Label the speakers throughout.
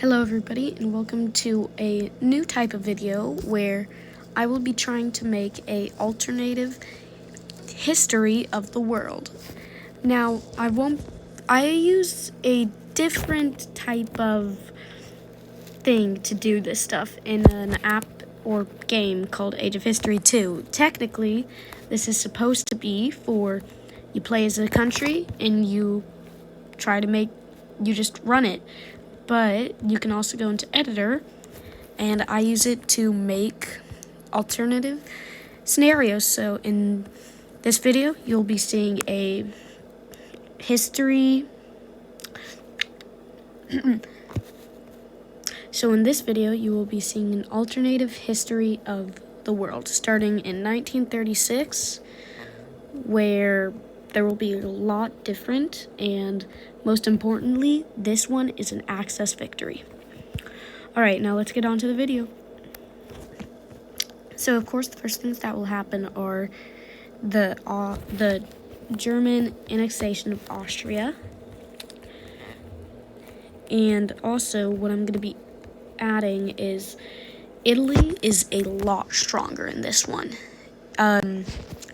Speaker 1: Hello everybody, and welcome to a new type of video where I will be trying to make a alternative history of the world. Now, I use a different type of thing to do this stuff in an app or game called Age of History 2. Technically, this is supposed to be for you play as a country and you just run it. But you can also go into editor, and I use it to make alternative scenarios. So in this video, you'll be seeing a history. So in this video, you will be seeing an alternative history of the world, starting in 1936, where there will be a lot different, and most importantly, this one is an Axis victory. Alright, now let's get on to the video. So of course, the first things that will happen are the German annexation of Austria. And also, what I'm going to be adding is Italy is a lot stronger in this one.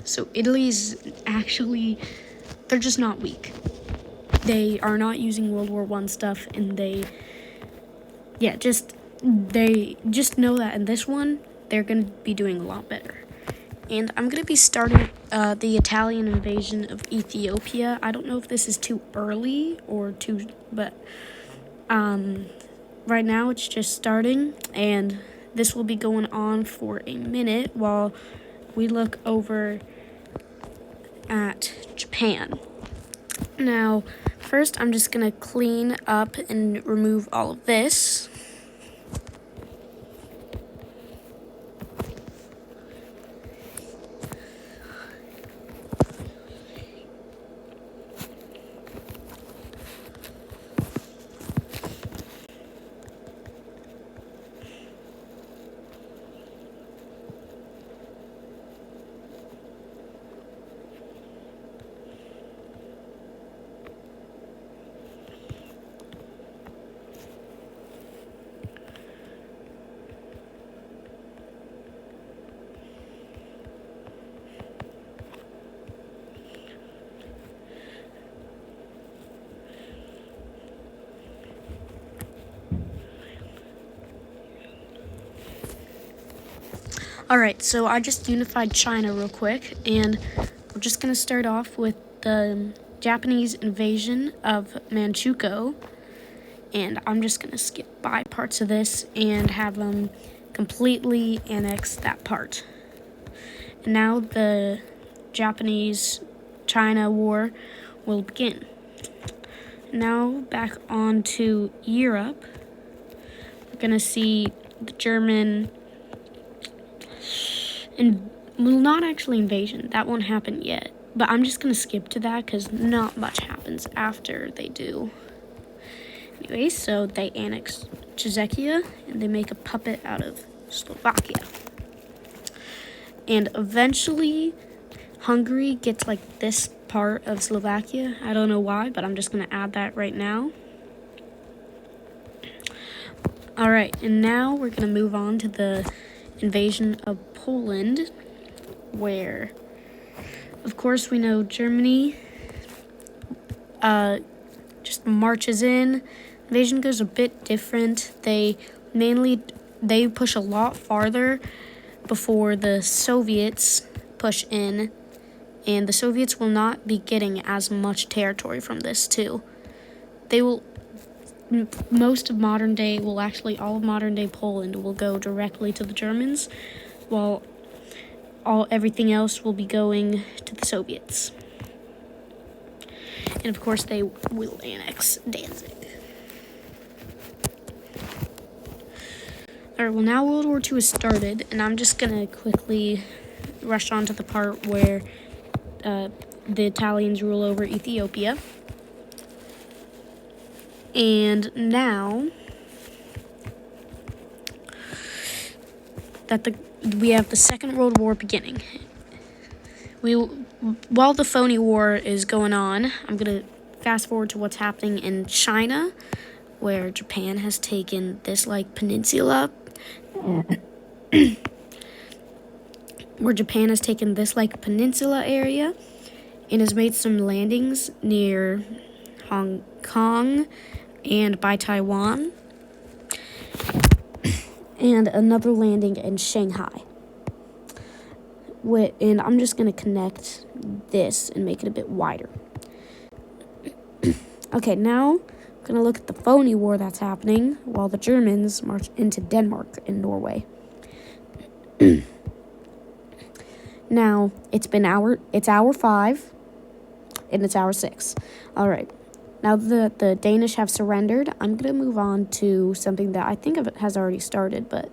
Speaker 1: So Italy's actually, they're just not weak. They are not using World War I stuff, and they just know that in this one, they're going to be doing a lot better. And I'm going to be starting the Italian invasion of Ethiopia. I don't know if this is too early or but right now it's just starting, and this will be going on for a minute while we look over at Japan. Now, first I'm just going to clean up and remove all of this. Alright, so I just unified China real quick, and we're just going to start off with the Japanese invasion of Manchukuo, and I'm just going to skip by parts of this and have them completely annex that part. And now the Japanese-China war will begin. Now back on to Europe, we're going to see the German not actually invasion, that won't happen yet, but I'm just gonna skip to that because not much happens after they do. Anyway, so they annex Czechia and they make a puppet out of Slovakia, and eventually Hungary gets like this part of Slovakia. I don't know why, but I'm just gonna add that right now. Alright, and now we're gonna move on to the invasion of Poland, where, of course, we know Germany just marches in. Invasion goes a bit different. They push a lot farther before the Soviets push in, and the Soviets will not be getting as much territory from this too. Most of modern day, all of modern day Poland will go directly to the Germans, while everything else will be going to the Soviets. And of course, they will annex Danzig. Alright, well now World War II has started, and I'm just gonna quickly rush on to the part where the Italians rule over Ethiopia. And now that we have the Second World War beginning, while the phony war is going on, I'm going to fast forward to what's happening in China, where Japan has taken this like peninsula, area and has made some landings near Hong Kong and by Taiwan, and another landing in Shanghai. And I'm just going to connect this and make it a bit wider. Okay, now I'm going to look at the phony war that's happening while the Germans march into Denmark and Norway. Now, it's hour 5, and it's hour 6. All right. Now that the Danish have surrendered, I'm going to move on to something that I think has already started, but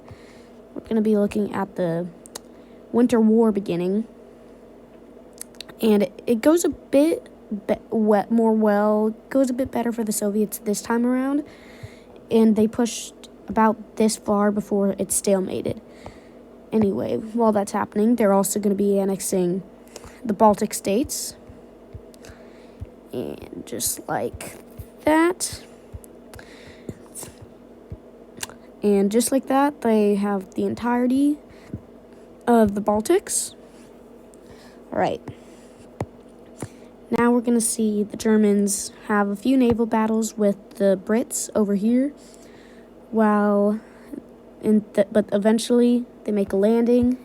Speaker 1: we're going to be looking at the Winter War beginning. And it goes a bit goes a bit better for the Soviets this time around, and they pushed about this far before it's stalemated. Anyway, while that's happening, they're also going to be annexing the Baltic states. And just like that. And just like that, they have the entirety of the Baltics. All right. Now we're going to see the Germans have a few naval battles with the Brits over here, but eventually they make a landing.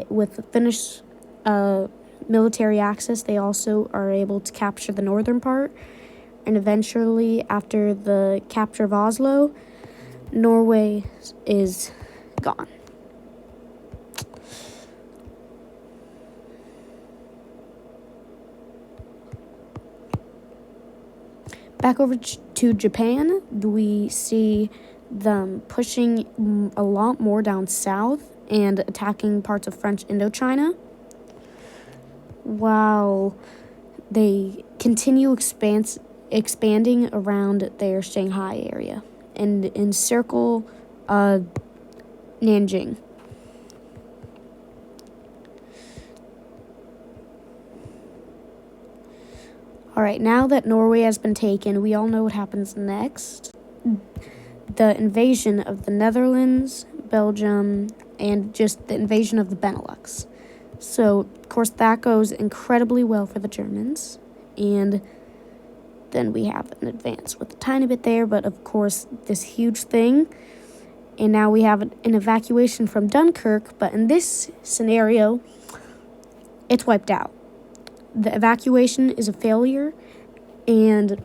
Speaker 1: With the Finnish military access, they also are able to capture the northern part, and eventually, after the capture of Oslo, Norway is gone. Back over to Japan, we see them pushing a lot more down south and attacking parts of French Indochina, while they continue expanding around their Shanghai area and encircle Nanjing. All right, now that Norway has been taken, we all know what happens next. The invasion of the Netherlands, Belgium, and just the invasion of the Benelux. So, of course, that goes incredibly well for the Germans. And then we have an advance with a tiny bit there, but of course, this huge thing. And now we have an evacuation from Dunkirk, but in this scenario, it's wiped out. The evacuation is a failure, and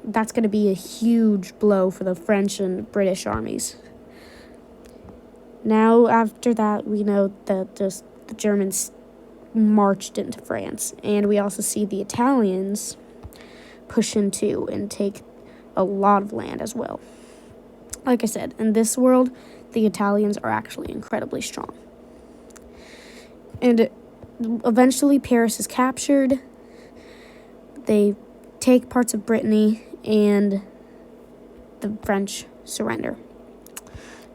Speaker 1: that's going to be a huge blow for the French and British armies. Now, after that, we know that the Germans marched into France, and we also see the Italians push into and take a lot of land as well. Like I said, in this world, the Italians are actually incredibly strong. And eventually, Paris is captured. They take parts of Brittany, and the French surrender.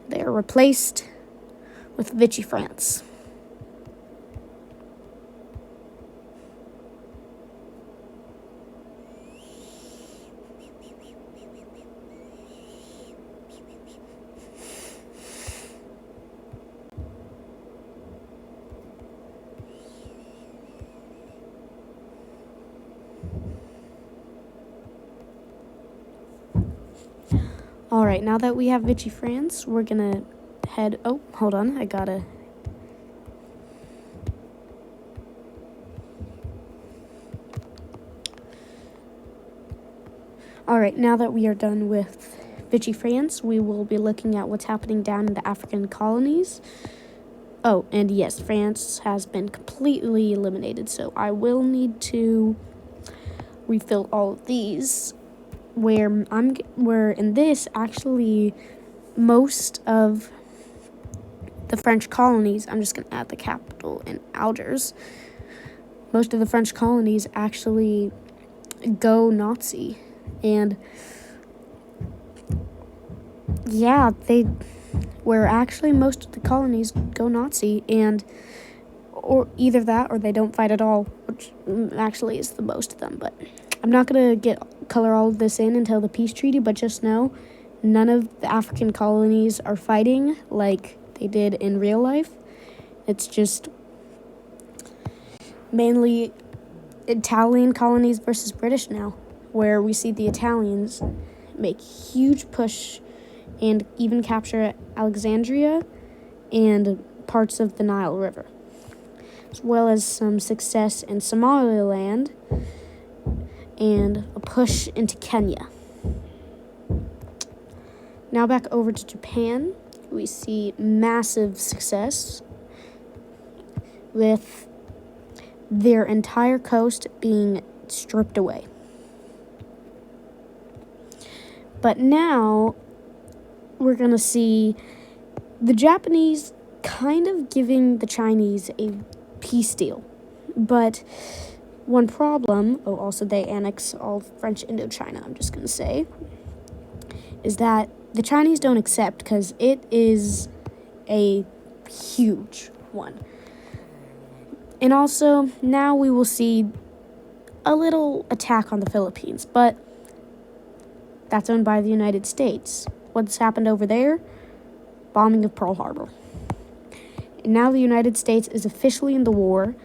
Speaker 1: They are replaced with Vichy France. All right, now that we have Vichy France, we're gonna head. Oh, hold on, I gotta. All right, now that we are done with Vichy France, we will be looking at what's happening down in the African colonies. Oh, and yes, France has been completely eliminated, so I will need to refill all of these. Where in this, actually, most of the French colonies, I'm just going to add the capital in Algiers, most of the French colonies actually go Nazi. And yeah, most of the colonies go Nazi, and or either that or they don't fight at all, which actually is the most of them, but I'm not going to color all of this in until the peace treaty, but just know none of the African colonies are fighting like they did in real life. It's just mainly Italian colonies versus British now, where we see the Italians make huge push and even capture Alexandria and parts of the Nile River, as well as some success in Somaliland and a push into Kenya. Now back over to Japan, we see massive success with their entire coast being stripped away. But now we're going to see the Japanese kind of giving the Chinese a peace deal. But one problem, also they annex all French Indochina, I'm just going to say, is that the Chinese don't accept because it is a huge one. And also, now we will see a little attack on the Philippines, but that's owned by the United States. What's happened over there? Bombing of Pearl Harbor. And now the United States is officially in the war,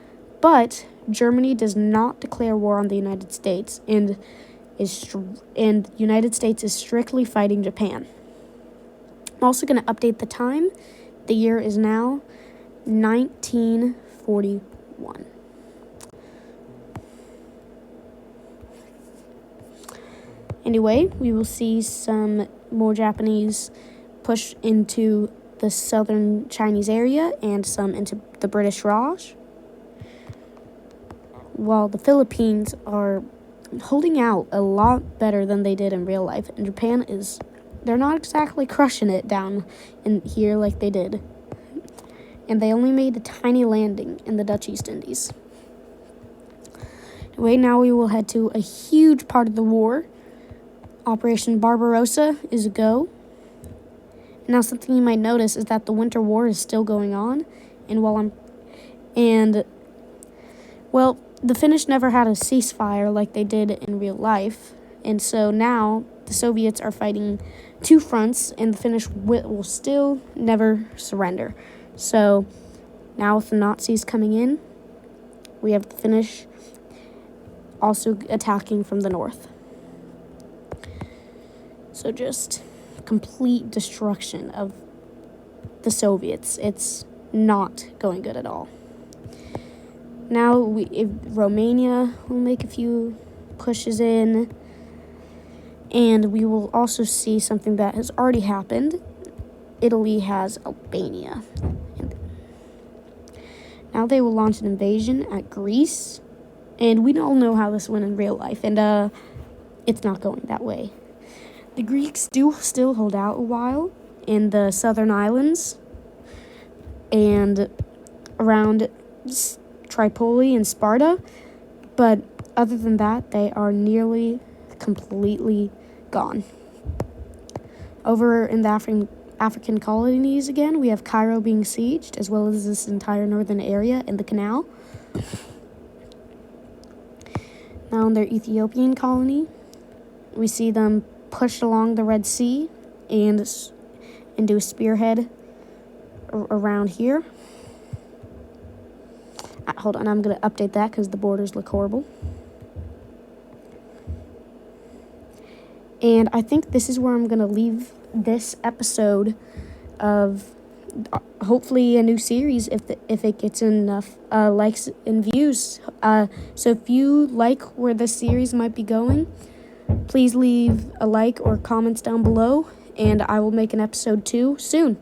Speaker 1: but Germany does not declare war on the United States, and United States is strictly fighting Japan. I'm also going to update the time. The year is now 1941. Anyway, we will see some more Japanese push into the southern Chinese area and some into the British Raj, while the Philippines are holding out a lot better than they did in real life. And Japan they're not exactly crushing it down in here like they did. And they only made a tiny landing in the Dutch East Indies. Anyway, now we will head to a huge part of the war. Operation Barbarossa is a go. Now, something you might notice is that the Winter War is still going on, the Finnish never had a ceasefire like they did in real life, and so now the Soviets are fighting two fronts, and the Finnish will still never surrender. So now with the Nazis coming in, we have the Finnish also attacking from the north. So just complete destruction of the Soviets. It's not going good at all. Now Romania will make a few pushes in, and we will also see something that has already happened. Italy has Albania. Now they will launch an invasion at Greece, and we all know how this went in real life, and it's not going that way. The Greeks do still hold out a while in the southern islands and around Tripoli and Sparta, but other than that, they are nearly completely gone. Over in the African colonies again, we have Cairo being sieged, as well as this entire northern area in the canal. Now in their Ethiopian colony, we see them push along the Red Sea and do a spearhead around here. Hold on, I'm going to update that because the borders look horrible. And I think this is where I'm going to leave this episode of hopefully a new series if it gets enough likes and views. So if you like where this series might be going, please leave a like or comments down below, and I will make an episode 2 soon.